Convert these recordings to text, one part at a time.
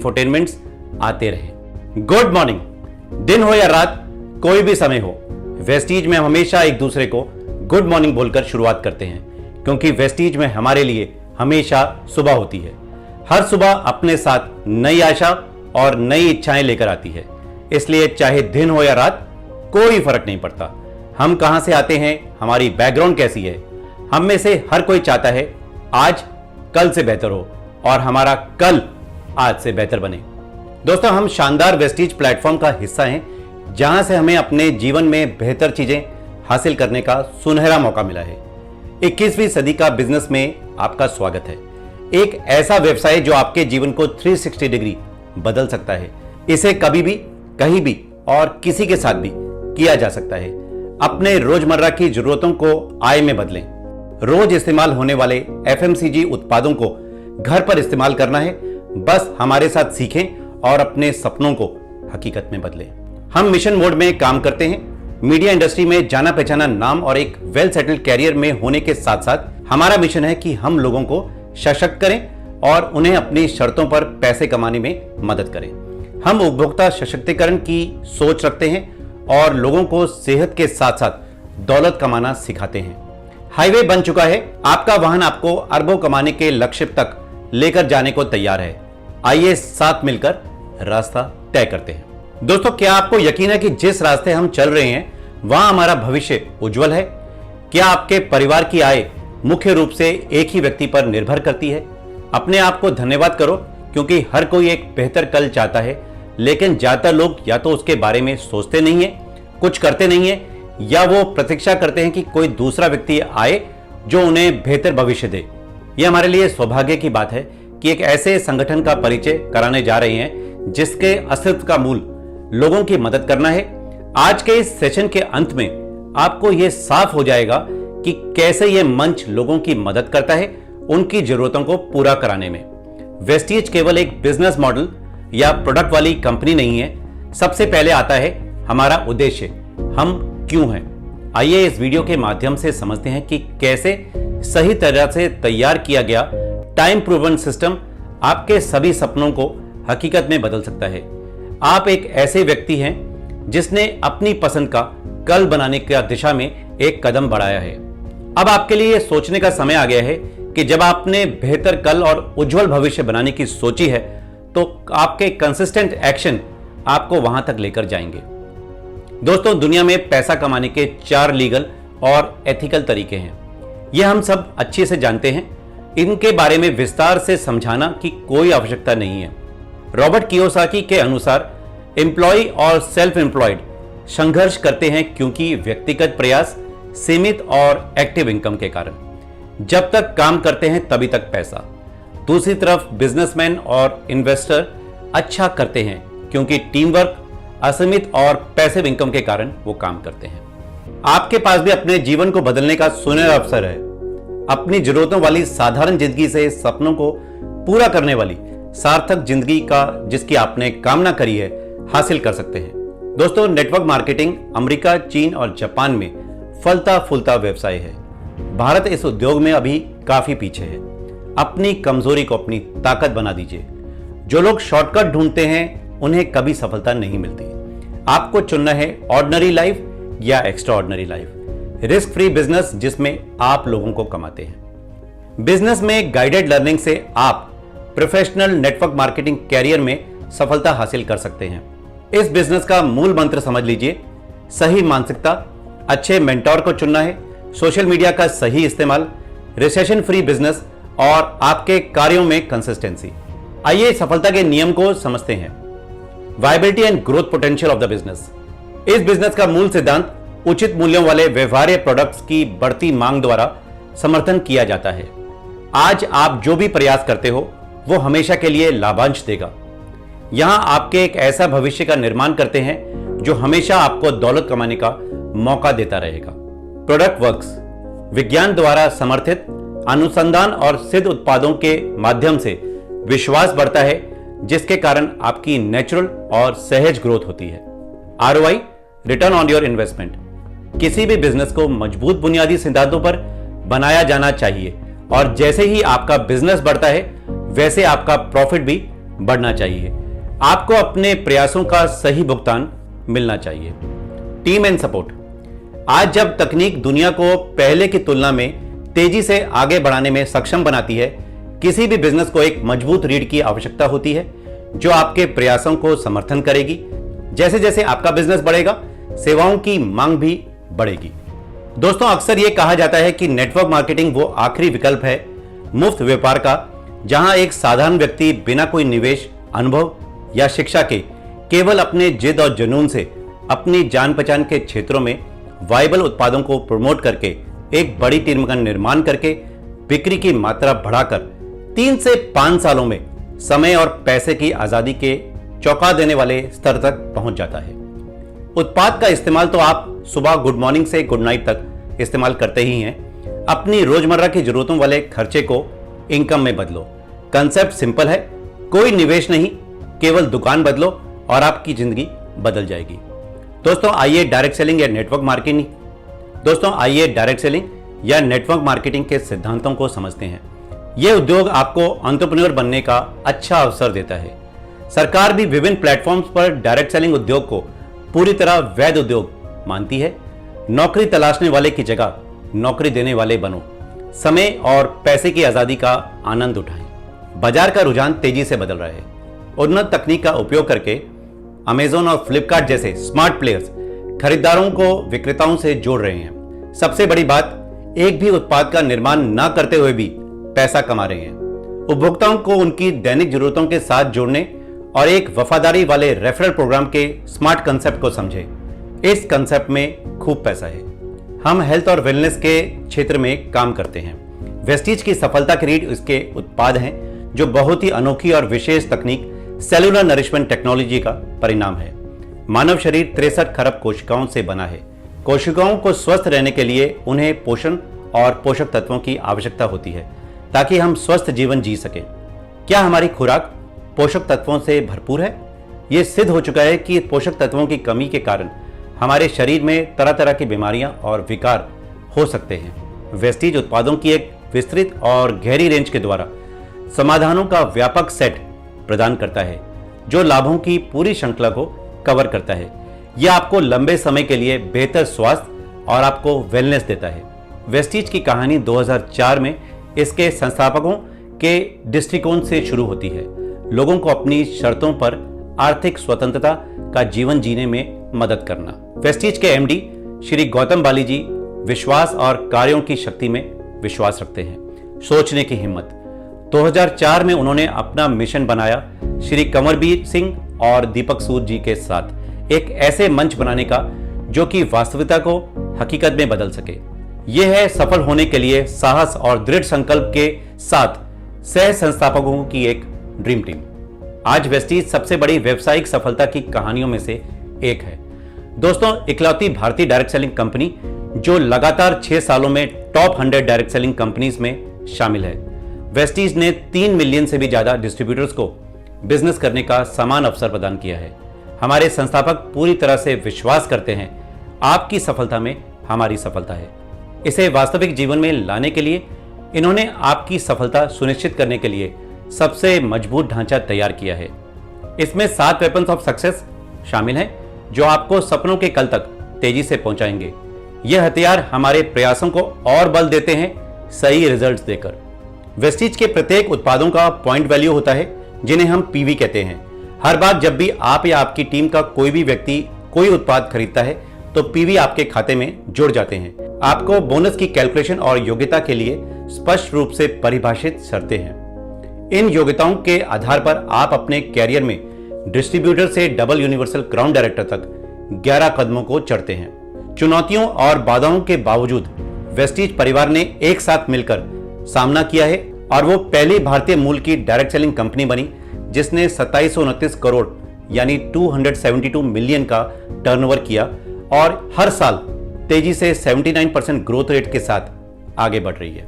इंफोटेनमेंट्स आते रहे। Good morning. दिन हो या रात, कोई भी समय हो, वेस्टीज में हम हमेशा एक दूसरे को गुड मॉर्निंग बोलकर शुरुआत करते हैं, क्योंकि वेस्टीज में हमारे लिए हमेशा सुबह होती है। हर सुबह अपने साथ नई आशा और नई इच्छाएं लेकर आती है। इसलिए चाहे दिन हो या रात, कोई फर्क नहीं पड़ता हम कहां से आते हैं, हमारी बैकग्राउंड कैसी है। हम में से हर कोई चाहता है आज कल से बेहतर हो और हमारा कल आज से बेहतर बने। दोस्तों, हम शानदार वेस्टीज प्लेटफॉर्म का हिस्सा हैं, जहां से हमें अपने जीवन में बेहतर चीजें हासिल करने का सुनहरा मौका मिला है। 21वीं सदी का बिजनेस में आपका स्वागत है। एक ऐसा व्यवसाय जो आपके जीवन को 360 डिग्री बदल सकता है। इसे कभी भी, कहीं भी और किसी के साथ भी किया जा सकता है। अपने रोजमर्रा की जरूरतों को आय में बदलें। रोज इस्तेमाल होने वाले FMCG उत्पादों को घर पर इस्तेमाल करना है। बस हमारे साथ सीखें और अपने सपनों को हकीकत में बदलें। हम मिशन मोड में काम करते हैं। मीडिया इंडस्ट्री में जाना पहचाना नाम और एक वेल सेटल्ड कैरियर में होने के साथ साथ हमारा मिशन है कि हम लोगों को सशक्त करें और उन्हें अपनी शर्तों पर पैसे कमाने में मदद करें। हम उपभोक्ता सशक्तिकरण की सोच रखते हैं और लोगों को सेहत के साथ साथ दौलत कमाना सिखाते हैं। हाईवे बन चुका है। आपका वाहन आपको अरबों कमाने के लक्ष्य तक लेकर जाने को तैयार है। आइए साथ मिलकर रास्ता तय करते हैं। दोस्तों, क्या आपको यकीन है कि जिस रास्ते हम चल रहे हैं वहां हमारा भविष्य उज्जवल है? क्या आपके परिवार की आय मुख्य रूप से एक ही व्यक्ति पर निर्भर करती है? अपने आप को धन्यवाद करो, क्योंकि हर कोई एक बेहतर कल चाहता है, लेकिन ज्यादातर लोग या तो उसके बारे में सोचते नहीं है, कुछ करते नहीं है, या वो प्रतीक्षा करते हैं कि कोई दूसरा व्यक्ति आए जो उन्हें बेहतर भविष्य दे। यह हमारे लिए सौभाग्य की बात है कि एक ऐसे संगठन का परिचय कराने जा रहे हैं जिसके अस्तित्व का मूल लोगों की मदद करना है। आज के इस सेशन के अंत में आपको यह साफ हो जाएगा कि कैसे यह मंच लोगों की मदद करता है उनकी जरूरतों को पूरा कराने में। वेस्टीज केवल एक बिजनेस मॉडल या प्रोडक्ट वाली कंपनी नहीं है। सबसे पहले आता है हमारा उद्देश्य, हम क्यों हैं। आइए इस वीडियो के माध्यम से समझते हैं कि कैसे सही तरह से तैयार किया गया टाइम प्रूवन सिस्टम आपके सभी सपनों को हकीकत में बदल सकता है। आप एक ऐसे व्यक्ति हैं जिसने अपनी पसंद का कल बनाने की दिशा में एक कदम बढ़ाया है। अब आपके लिए सोचने का समय आ गया है कि जब आपने बेहतर कल और उज्जवल भविष्य बनाने की सोची है, तो आपके कंसिस्टेंट एक्शन आपको वहां तक लेकर जाएंगे। दोस्तों, दुनिया में पैसा कमाने के 4 लीगल और एथिकल तरीके हैं। यह हम सब अच्छे से जानते हैं। इनके बारे में विस्तार से समझाना की कोई आवश्यकता नहीं है। रॉबर्ट कियोसाकी के अनुसार एम्प्लॉय और सेल्फ एम्प्लॉयड संघर्ष करते हैं क्योंकि व्यक्तिगत प्रयास, सीमित और एक्टिव इनकम के कारण। जब तक काम करते हैं तभी तक पैसा। दूसरी तरफ बिजनेसमैन और इन्वेस्टर अच्छा करते हैं क्योंकि टीम वर्क, असीमित और पैसिव इनकम के कारण वो काम करते हैं। आपके पास भी अपने जीवन को बदलने का सुनहरा अवसर है। अपनी जरूरतों वाली साधारण जिंदगी से सपनों को पूरा करने वाली सार्थक जिंदगी का, जिसकी आपने कामना करी है, हासिल कर सकते हैं। दोस्तों, नेटवर्क मार्केटिंग अमेरिका, चीन और जापान में फलता फूलता व्यवसाय है। भारत इस उद्योग में अभी काफी पीछे है। अपनी कमजोरी को अपनी ताकत बना दीजिए। जो लोग शॉर्टकट ढूंढते हैं उन्हें कभी सफलता नहीं मिलती। आपको चुनना है ऑर्डिनरी लाइफ या extra ordinary life. Risk free business जिसमें आप लोगों को कमाते हैं। बिजनेस में गाइडेड लर्निंग से आप प्रोफेशनल नेटवर्क मार्केटिंग कैरियर में सफलता हासिल कर सकते हैं। इस बिजनेस का मूल मंत्र समझ लीजिए। सही मानसिकता, अच्छे मेंटोर को चुनना है, सोशल मीडिया का सही इस्तेमाल, रिसेशन फ्री बिजनेस और आपके कार्यों में कंसिस्टेंसी। आइए सफलता के नियम को समझते हैं। Viability and growth potential of the business. इस बिजनेस का मूल सिद्धांत उचित मूल्यों वाले व्यवहार्य प्रोडक्ट्स की बढ़ती मांग द्वारा समर्थन किया जाता है। आज आप जो भी प्रयास करते हो वो हमेशा के लिए लाभांश देगा। यहां आपके एक ऐसा भविष्य का निर्माण करते हैं जो हमेशा आपको दौलत कमाने का मौका देता रहेगा। Product works. विज्ञान द्वारा समर्थित अनुसंधान और सिद्ध उत्पादों के माध्यम से विश्वास बढ़ता है, जिसके कारण आपकी नेचुरल और सहज ग्रोथ होती है। ROI, return on your investment. किसी भी बिजनेस को मजबूत बुनियादी सिद्धांतों पर बनाया जाना चाहिए और जैसे ही आपका बिजनेस बढ़ता है वैसे आपका प्रॉफिट भी बढ़ना चाहिए। आपको अपने प्रयासों का सही भुगतान मिलना चाहिए। Team and support. आज जब तकनीक दुनिया को पहले की तुलना में तेजी से आगे बढ़ाने में सक्षम बनाती है, किसी भी बिजनेस को एक मजबूत रीढ़ की आवश्यकता होती है जो आपके प्रयासों को समर्थन करेगी। जैसे जैसे आपका बिजनेस बढ़ेगा, सेवाओं की मांग भी बढ़ेगी। दोस्तों, अक्सर यह कहा जाता है कि नेटवर्क मार्केटिंग वो आखिरी विकल्प है मुफ्त व्यापार का, जहां एक साधारण व्यक्ति बिना कोई निवेश, अनुभव या शिक्षा के केवल अपने जिद और जुनून से अपनी जान पहचान के क्षेत्रों में वायबल उत्पादों को प्रमोट करके एक बड़ी टीम का निर्माण करके बिक्री की मात्रा बढ़ाकर 3 से 5 सालों में समय और पैसे की आजादी के चौंका देने वाले स्तर तक पहुंच जाता है। उत्पाद का इस्तेमाल तो आप सुबह गुड मॉर्निंग से गुड नाइट तक इस्तेमाल करते ही हैं। अपनी रोजमर्रा की जरूरतों वाले खर्चे को इनकम में बदलो। कंसेप्ट सिंपल है, कोई निवेश नहीं, केवल दुकान बदलो और आपकी जिंदगी बदल जाएगी। दोस्तों, आइए डायरेक्ट सेलिंग या नेटवर्क मार्केटिंग के सिद्धांतों को समझते हैं। यह उद्योग आपको एंटरप्रेन्योर बनने का अच्छा अवसर देता है। सरकार भी विभिन्न प्लेटफॉर्म्स पर डायरेक्ट सेलिंग उद्योग को पूरी तरह वैध उद्योग मानती है। नौकरी तलाशने वाले की जगह नौकरी देने वाले बनो। समय और पैसे की आजादी का आनंद उठाएं। बाजार का रुझान तेजी से बदल रहा है। उन्नत तकनीक का उपयोग करके अमेजॉन और फ्लिपकार्ट जैसे स्मार्ट प्लेयर्स खरीदारों को विक्रेताओं से जोड़ रहे हैं। सबसे बड़ी बात, एक भी उत्पाद का निर्माण न करते हुए भी पैसा कमा रहे हैं। उपभोक्ताओं को उनकी दैनिक जरूरतों के साथ जोड़ने और एक वफादारी वाले रेफरल प्रोग्राम के स्मार्ट कंसेप्ट को समझें। इस कंसेप्ट में खूब पैसा है। हम हेल्थ और वेलनेस के क्षेत्र में काम करते हैं। वेस्टीज की सफलता की रीढ़ इसके उत्पाद हैं, जो बहुत ही अनोखी और विशेष तकनीक सेलुलर नरिशमेंट टेक्नोलॉजी का परिणाम है। मानव शरीर 63 खरब कोशिकाओं से बना है। कोशिकाओं को स्वस्थ रहने के लिए उन्हें पोषण और पोषक तत्वों की आवश्यकता होती है ताकि हम स्वस्थ जीवन जी सकें। क्या हमारी खुराक पोषक तत्वों से भरपूर है? यह सिद्ध हो चुका है कि पोषक तत्वों की कमी के कारण हमारे शरीर में तरह तरह की बीमारियां और विकार हो सकते हैं। वेस्टीज उत्पादों की एक विस्तृत और गहरी रेंज के द्वारा समाधानों का व्यापक सेट प्रदान करता है, जो लाभों की पूरी श्रृंखला को कवर करता है। यह आपको लंबे समय के लिए बेहतर स्वास्थ्य और आपको वेलनेस देता है। वेस्टीज की कहानी 2004 में इसके संस्थापकों के दृष्टिकोण से शुरू होती है, लोगों को अपनी शर्तों पर आर्थिक स्वतंत्रता का जीवन जीने में मदद करना। वेस्टीज के एमडी श्री गौतम बाली जी विश्वास और कार्यों की शक्ति में विश्वास रखते हैं। सोचने की हिम्मत। 2004 में उन्होंने अपना मिशन बनाया श्री कंवरबीर सिंह और दीपक सूद जी के साथ एक ऐसे मंच बनाने का जो कि वास्तविकता को हकीकत में बदल सके। यह है सफल होने के लिए साहस और दृढ़ संकल्प के साथ सह संस्थापकों की एक ड्रीम टीम। आज वेस्टीज सबसे बड़ी व्यावसायिक सफलता की कहानियों में से एक है। दोस्तों, इकलौती भारतीय डायरेक्ट सेलिंग कंपनी जो लगातार 6 सालों में टॉप 100 डायरेक्ट सेलिंग कंपनीज में शामिल है। वेस्टीज ने 3 मिलियन से भी ज्यादा डिस्ट्रीब्यूटर्स को बिजनेस करने का समान अवसर प्रदान किया है। हमारे संस्थापक पूरी तरह से विश्वास करते हैं आपकी सफलता में हमारी सफलता है। इसे वास्तविक जीवन में लाने के लिए इन्होंने आपकी सफलता सुनिश्चित करने के लिए सबसे मजबूत ढांचा तैयार किया है। इसमें 7 वेपन्स ऑफ सक्सेस शामिल हैं जो आपको सपनों के कल तक तेजी से पहुंचाएंगे। यह हथियार हमारे प्रयासों को और बल देते हैं सही रिजल्ट्स देकर। वेस्टीज के प्रत्येक उत्पादों का पॉइंट वैल्यू होता है, जिन्हें हम पीवी कहते हैं। हर बार जब भी आप या आपकी टीम का कोई भी व्यक्ति कोई उत्पाद खरीदता है तो पीवी आपके खाते में जुड़ जाते हैं। आपको बोनस की कैलकुलेशन और योग्यता के लिए स्पष्ट रूप से परिभाषित शर्तें हैं। इन योग्यताओं के आधार पर आप अपने कैरियर में डिस्ट्रीब्यूटर से डबल यूनिवर्सल क्राउन डायरेक्टर तक 11 कदमों को चढ़ते हैं। चुनौतियों और बाधाओं के बावजूद वेस्टीज परिवार ने एक साथ मिलकर सामना किया है और वो पहली भारतीय मूल की डायरेक्ट सेलिंग कंपनी बनी जिसने 2729 करोड़ यानी 272 मिलियन का टर्नओवर किया और हर साल तेजी से 79% ग्रोथ रेट के साथ आगे बढ़ रही है।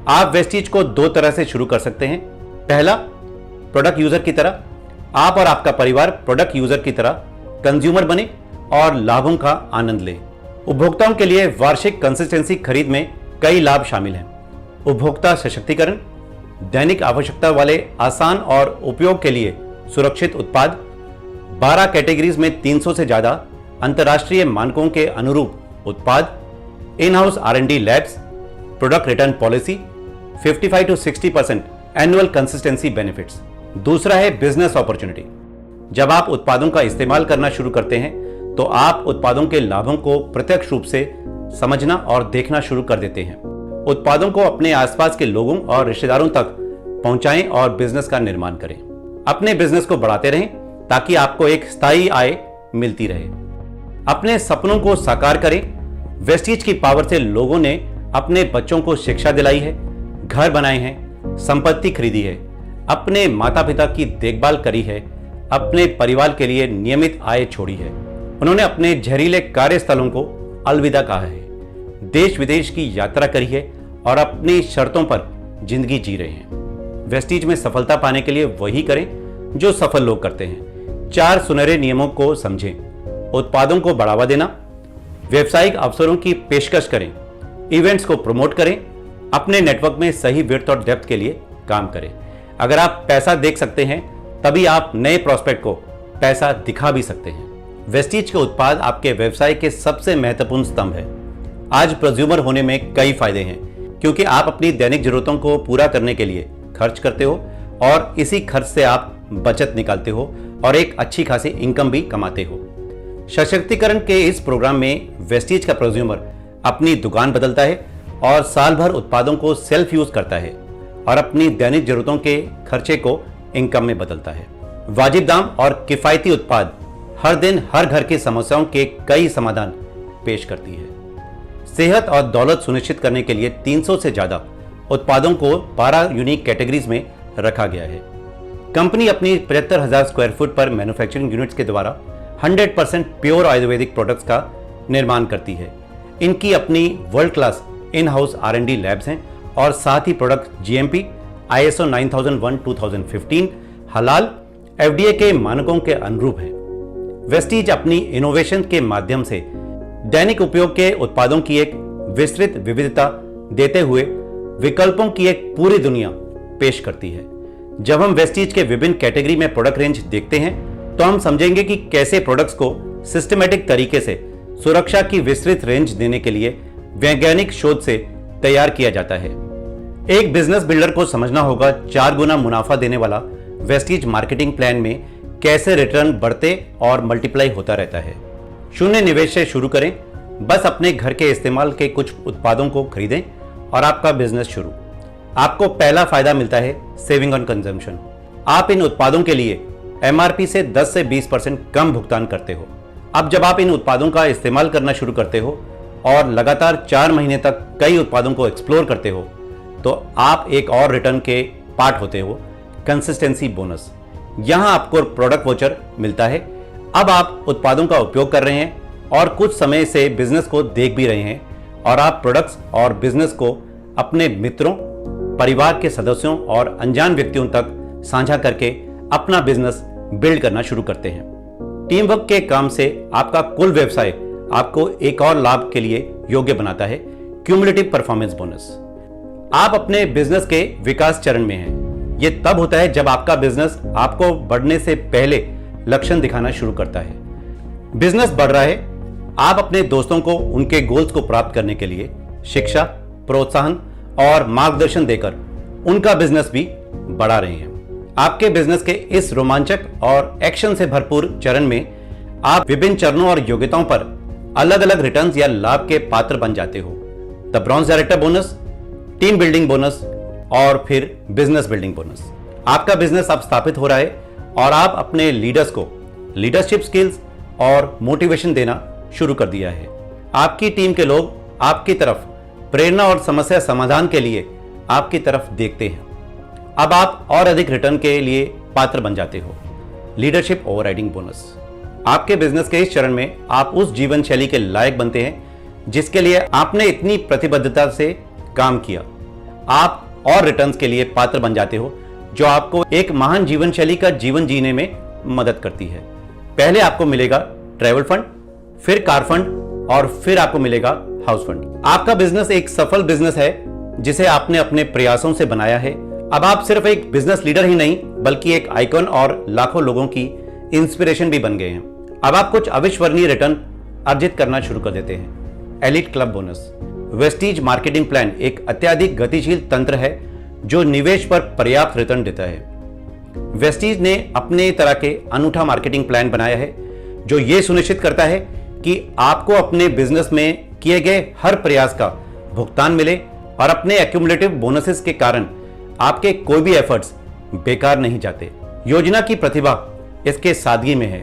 आप वेस्टीज को 2 तरह से शुरू कर सकते हैं। पहला, प्रोडक्ट यूजर की तरह। आप और आपका परिवार प्रोडक्ट यूजर की तरह कंज्यूमर बने और लाभों का आनंद लें। उपभोक्ताओं के लिए वार्षिक कंसिस्टेंसी खरीद में कई लाभ शामिल हैं। उपभोक्ता सशक्तिकरण, दैनिक आवश्यकता वाले आसान और उपयोग के लिए सुरक्षित उत्पाद, 12 कैटेगरीज में 300 से ज्यादा अंतर्राष्ट्रीय मानकों के अनुरूप उत्पाद, in house R&D labs, product return policy, 55 to 60% annual consistency benefits. दूसरा है बिजनेस अपॉर्चुनिटी। जब आप उत्पादों का इस्तेमाल करना शुरू करते हैं तो आप उत्पादों के लाभों को प्रत्यक्ष रूप से समझना और देखना शुरू कर देते हैं। उत्पादों को अपने आसपास के लोगों और रिश्तेदारों तक पहुंचाएं और बिजनेस का निर्माण करें। अपने बिजनेस को बढ़ाते रहें ताकि आपको एक स्थायी आय मिलती रहे। अपने सपनों को साकार करें। वेस्टीज की पावर से लोगों ने अपने बच्चों को शिक्षा दिलाई है, घर बनाए हैं, संपत्ति खरीदी है, अपने माता पिता की देखभाल करी है, अपने परिवार के लिए नियमित आय छोड़ी है। उन्होंने अपने जहरीले कार्यस्थलों को अलविदा कहा है, देश विदेश की यात्रा करी है और अपनी शर्तों पर जिंदगी जी रहे हैं। वेस्टीज में सफलता पाने के लिए वही करें जो सफल लोग करते हैं। 4 सुनहरे नियमों को समझें। उत्पादों को बढ़ावा देना, व्यवसायिक अवसरों की पेशकश करें, इवेंट्स को प्रमोट करें, अपने नेटवर्क में सही विड्थ और डेप्थ के लिए काम करें। अगर आप पैसा देख सकते हैं तभी आप नए प्रोस्पेक्ट को पैसा दिखा भी सकते हैं। वेस्टीज के उत्पाद आपके व्यवसाय के सबसे महत्वपूर्ण स्तंभ है। आज प्रोज्यूमर होने में कई फायदे हैं क्योंकि आप अपनी दैनिक जरूरतों को पूरा करने के लिए खर्च करते हो और इसी खर्च से आप बचत निकालते हो और एक अच्छी खासी इनकम भी कमाते हो। सशक्तिकरण के इस प्रोग्राम में वेस्टीज का प्रोज्यूमर अपनी दुकान बदलता है और साल भर उत्पादों को सेल्फ यूज करता है और अपनी दैनिक जरूरतों के खर्चे को इनकम में बदलता है। वाजिब दाम और किफायती उत्पाद हर दिन हर घर की समस्याओं के कई समाधान पेश करती है। सेहत और दौलत सुनिश्चित करने के लिए 300 से ज्यादा उत्पादों को 12 यूनिक कैटेगरीज में रखा गया है। कंपनी अपनी 75,000 स्क्वायर फुट पर मैन्युफैक्चरिंग यूनिट्स के द्वारा 100% प्योर आयुर्वेदिक प्रोडक्ट्स का निर्माण करती है। इनकी अपनी world class in house R&D labs हैं और साथ ही प्रोडक्ट GMP, ISO 9001:2015, हलाल, FDA के मानकों के अनुरूप है। वेस्टीज अपनी इनोवेशन के माध्यम से दैनिक उपयोग के उत्पादों की एक विस्तृत विविधता देते हुए विकल्पों की एक पूरी दुनिया पेश करती है। जब हम वेस्टीज के विभिन्न कैटेगरी में प्रोडक्ट रेंज देखते हैं तो हम समझेंगे कि कैसे प्रोडक्ट्स को सिस्टमैटिक तरीके से सुरक्षा की विस्तृत रेंज देने के लिए वैज्ञानिक शोध से तैयार किया जाता है। एक बिजनेस बिल्डर को समझना होगा 4 गुना मुनाफा देने वाला वेस्टीज मार्केटिंग प्लान में कैसे रिटर्न बढ़ते और मल्टीप्लाई होता रहता है। शून्य निवेश से शुरू करें, बस अपने घर के इस्तेमाल के कुछ उत्पादों को खरीदें और आपका बिजनेस शुरू। आपको पहला फायदा मिलता है सेविंग ऑन कंजम्पशन। आप इन उत्पादों के लिए MRP से 10 से 20% कम भुगतान करते हो। अब जब आप इन उत्पादों का इस्तेमाल करना शुरू करते हो और लगातार 4 महीने तक कई उत्पादों को एक्सप्लोर करते हो तो आप एक और रिटर्न के पार्ट होते हो, कंसिस्टेंसी बोनस। यहां आपको प्रोडक्ट वोचर मिलता है। अब आप उत्पादों का उपयोग कर रहे हैं और कुछ समय से बिजनेस को देख भी रहे हैं और आप प्रोडक्ट्स और बिजनेस को अपने मित्रों, परिवार के सदस्यों और अनजान व्यक्तियों तक साझा करके अपना बिजनेस बिल्ड करना शुरू करते हैं। टीम वर्क के काम से आपका कुल व्यवसाय आपको एक और लाभ के लिए योग्य बनाता है, क्यूमुलेटिव परफॉर्मेंस बोनस। आप अपने बिजनेस के विकास चरण में हैं। यह तब होता है जब आपका बिजनेस आपको बढ़ने से पहले लक्षण दिखाना शुरू करता है। बिजनेस बढ़ रहा है, आप अपने दोस्तों को उनके गोल्स को प्राप्त करने के लिए शिक्षा, प्रोत्साहन और मार्गदर्शन देकर उनका बिजनेस भी बढ़ा रहे हैं। आपके बिजनेस के इस रोमांचक और एक्शन से भरपूर चरण में आप विभिन्न चरणों और योग्यताओं पर अलग अलग रिटर्न्स या लाभ के पात्र बन जाते हो। The bronze director bonus, team building bonus और फिर बिजनेस बिल्डिंग बोनस। आपका बिजनेस अब स्थापित हो रहा है और आप अपने लीडर्स को लीडरशिप स्किल्स और मोटिवेशन देना शुरू कर दिया है। आपकी टीम के लोग आपकी तरफ प्रेरणा और समस्या समाधान के लिए आपकी तरफ देखते हैं। अब आप और अधिक रिटर्न के लिए पात्र बन जाते हो। Leadership overriding bonus. आपके बिजनेस के इस चरण में आप उस जीवन शैली के लायक बनते हैं जिसके लिए आपने इतनी प्रतिबद्धता से काम किया। आप और रिटर्न्स के लिए पात्र बन जाते हो जो आपको एक महान जीवन शैली का जीवन जीने में मदद करती है। पहले आपको मिलेगा ट्रैवल फंड, फिर कार फंड और फिर आपको मिलेगा हाउस फंड। आपका बिजनेस एक सफल बिजनेस है जिसे आपने अपने प्रयासों से बनाया है, अब आप सिर्फ एक बिजनेस लीडर ही नहीं बल्कि एक आइकॉन और लाखों लोगों की इंस्पिरेशन भी बन गए हैं। अब आप कुछ अविश्वसनीय रिटर्न अर्जित करना शुरू कर देते हैं। Elite club bonus. Vestige marketing plan एक अत्यधिक गतिशील तंत्र है जो निवेश पर पर्याप्त रिटर्न देता है। वेस्टीज ने अपने तरह के अनूठा मार्केटिंग प्लान बनाया है जो यह सुनिश्चित करता है कि आपको अपने बिजनेस में किए गए हर प्रयास का भुगतान मिले और अपने एक्यूमुलेटिव बोनसेस के कारण आपके कोई भी एफर्ट्स बेकार नहीं जाते। योजना की प्रतिभा इसके सादगी में है।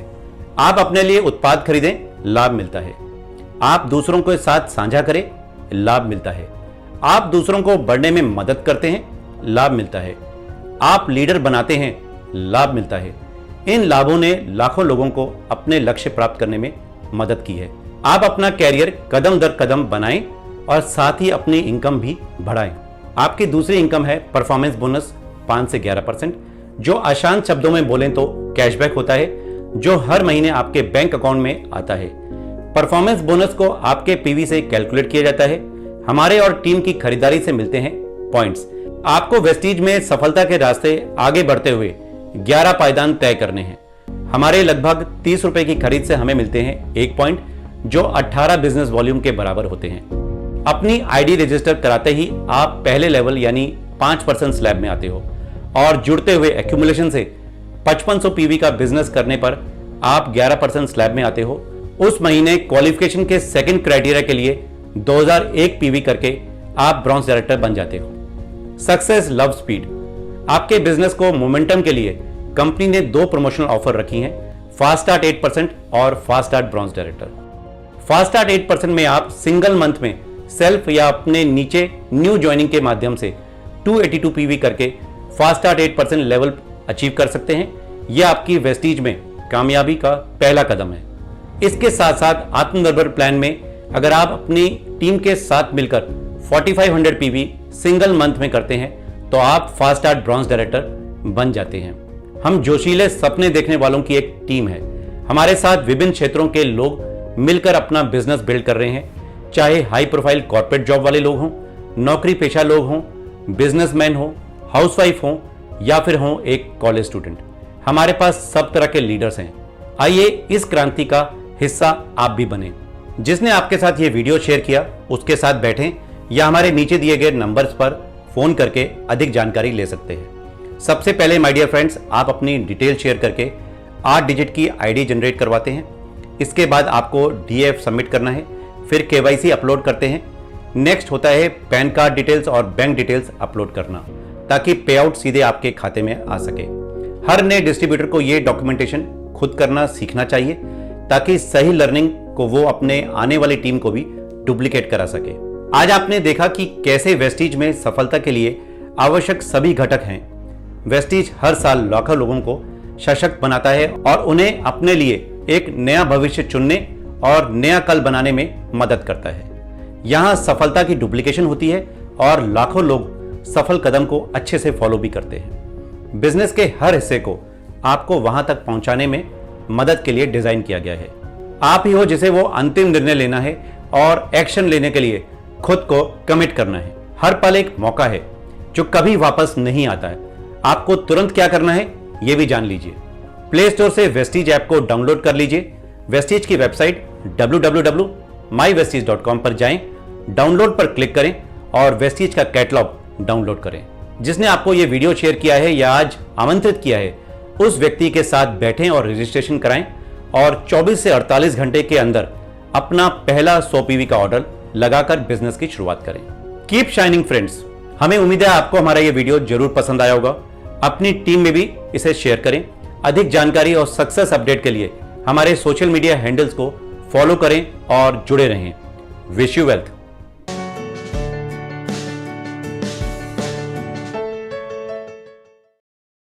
आप अपने लिए उत्पाद खरीदें, लाभ मिलता है। आप दूसरों के साथ साझा करें, लाभ मिलता है। आप दूसरों को बढ़ने में मदद करते हैं, लाभ मिलता है। आप लीडर बनाते हैं, लाभ मिलता है। इन लाभों ने लाखों लोगों को अपने लक्ष्य प्राप्त करने में मदद की है। आप अपना कैरियर कदम दर कदम बनाएं और साथ ही अपनी इनकम भी बढ़ाएं। आपकी दूसरी इनकम है परफॉर्मेंस बोनस 5 से 11%, जो आसान शब्दों में बोलें तो कैशबैक होता है जो हर महीने आपके बैंक अकाउंट में आता है। परफॉर्मेंस बोनस को आपके पीवी से कैलकुलेट किया जाता है। हमारे और टीम की खरीदारी से मिलते हैं पॉइंट्स। आपको वेस्टीज में सफलता के रास्ते आगे बढ़ते हुए 11 पायदान तय करने हैं। हमारे लगभग 30 रुपए की खरीद से हमें मिलते हैं 1 पॉइंट जो 18 बिजनेस वॉल्यूम के बराबर होते हैं। अपनी आईडी रजिस्टर कराते ही आप पहले लेवल यानी 5% स्लैब में आते हो और जुड़ते हुए एक्यूमुलेशन से 5500 पीवी का बिजनेस करने पर आप 11% स्लैब में आते हो। उस महीने क्वालिफिकेशन के सेकंड क्राइटेरिया के लिए 2001 पीवी करके आप ब्रॉन्ज डायरेक्टर बन जाते हो। Success love speed. आपके बिजनेस को मोमेंटम के लिए कंपनी ने 2 प्रमोशनल ऑफर रखी हैं, फास्ट स्टार्ट 8% और fast start bronze director. Fast start 8% में आप सिंगल मंथ में सेल्फ या अपने नीचे न्यू ज्वाइनिंग के माध्यम से 282 पीवी करके फास्ट स्टार्ट 8% लेवल अचीव कर सकते हैं। यह आपकी वेस्टीज में कामयाबी का पहला कदम है। इसके साथ साथ आत्मनिर्भर प्लान में अगर आप अपनी टीम के साथ मिलकर 4500 पीवी सिंगल मंथ में करते हैं तो आप फास्ट स्टार्ट ब्रॉन्ज डायरेक्टर बन जाते हैं। हम जोशीले सपने देखने वालों की एक टीम है। हमारे साथ विभिन्न क्षेत्रों के लोग मिलकर अपना बिजनेस बिल्ड कर रहे हैं, चाहे हाई प्रोफाइल कॉर्पोरेट जॉब वाले लोग हों, नौकरी पेशा लोग हों, बिजनेसमैन हो, हाउसवाइफ हो या फिर हो एक कॉलेज स्टूडेंट। हमारे पास सब तरह के लीडर्स हैं। आइए इस क्रांति का हिस्सा आप भी बने। जिसने आपके साथ ये वीडियो शेयर किया उसके साथ बैठें या हमारे नीचे दिए गए नंबर्स पर फोन करके अधिक जानकारी ले सकते हैं। सबसे पहले माय डियर फ्रेंड्स, आप अपनी डिटेल शेयर करके 8 डिजिट की आईडी जनरेट करवाते हैं। इसके बाद आपको डीएफ सबमिट करना है, फिर केवाईसी अपलोड करते हैं। नेक्स्ट होता है पैन कार्ड डिटेल्स और बैंक डिटेल्स अपलोड करना ताकि पे आउट सीधे आपके खाते में आ सके। हर नए डिस्ट्रीब्यूटर को यह डॉक्यूमेंटेशन खुद करना सीखना चाहिए ताकि सही लर्निंग को वो अपने आने वाली टीम को भी डुप्लीकेट करा सके। आज आपने देखा कि कैसे वेस्टीज में सफलता के लिए आवश्यक सभी घटक हैं। वेस्टीज हर साल लाखों लोगों को सशक्त बनाता है और उन्हें अपने लिए एक नया भविष्य चुनने और नया कल बनाने में मदद करता है। यहाँ सफलता की डुप्लीकेशन होती है और लाखों लोग सफल कदम को अच्छे से फॉलो भी करते हैं। बिजनेस के हर हिस्से को आपको वहां तक पहुंचाने में मदद के लिए डिजाइन किया गया है। आप ही हो जिसे वो अंतिम निर्णय लेना है और एक्शन लेने के लिए खुद को कमिट करना है। हर पल एक मौका है जो कभी वापस नहीं आता है। आपको तुरंत क्या करना है ये भी जान लीजिए। प्ले स्टोर से वेस्टीज ऐप को डाउनलोड कर लीजिए। वेस्टीज की वेबसाइट www.mywestige.com पर जाएं, डाउनलोड पर क्लिक करें और वेस्टीज का कैटलॉग डाउनलोड करें। जिसने आपको यह वीडियो शेयर किया है या आज आमंत्रित किया है उस व्यक्ति के साथ बैठें और रजिस्ट्रेशन कराएं और 24 से 48 घंटे के अंदर अपना पहला 100 पीवी का ऑर्डर लगाकर बिजनेस की शुरुआत करें। Keep shining friends. हमें उम्मीद है आपको हमारा यह वीडियो जरूर पसंद आया होगा। अपनी टीम में भी इसे शेयर करें। अधिक जानकारी और सक्सेस अपडेट के लिए हमारे सोशल मीडिया हैंडल्स को फॉलो करें और जुड़े रहें। Wish you wealth.